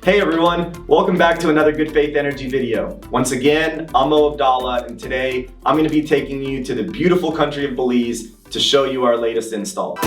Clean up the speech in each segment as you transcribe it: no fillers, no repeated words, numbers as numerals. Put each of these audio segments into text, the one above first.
Hey everyone, welcome back to another Good Faith Energy video. Once again, I'm Mo Abdallah, and today I'm going to be taking you to the beautiful country of Belize to show you our latest install.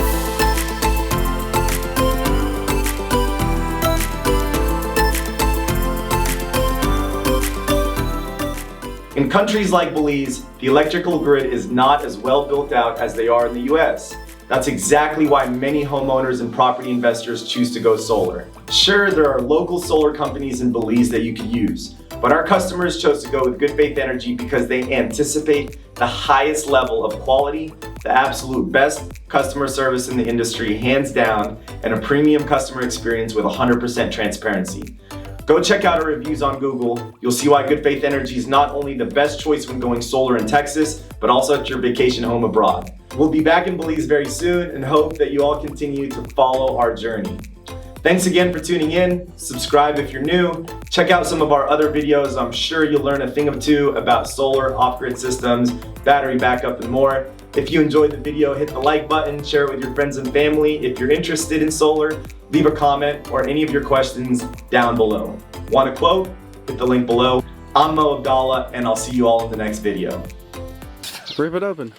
In countries like Belize, the electrical grid is not as well built out as they are in the US. That's exactly why many homeowners and property investors choose to go solar. Sure, there are local solar companies in Belize that you could use, but our customers chose to go with Good Faith Energy because they anticipate the highest level of quality, the absolute best customer service in the industry, hands down, and a premium customer experience with 100% transparency. Go check out our reviews on Google. You'll see why Good Faith Energy is not only the best choice when going solar in Texas, but also at your vacation home abroad. We'll be back in Belize very soon and hope that you all continue to follow our journey. Thanks again for tuning in. Subscribe if you're new. Check out some of our other videos. I'm sure you'll learn a thing or two about solar, off-grid systems, battery backup, and more. If you enjoyed the video, hit the like button, share it with your friends and family. If you're interested in solar, leave a comment or any of your questions down below. Want a quote? Hit the link below. I'm Mo Abdallah, and I'll see you all in the next video. Rip it open.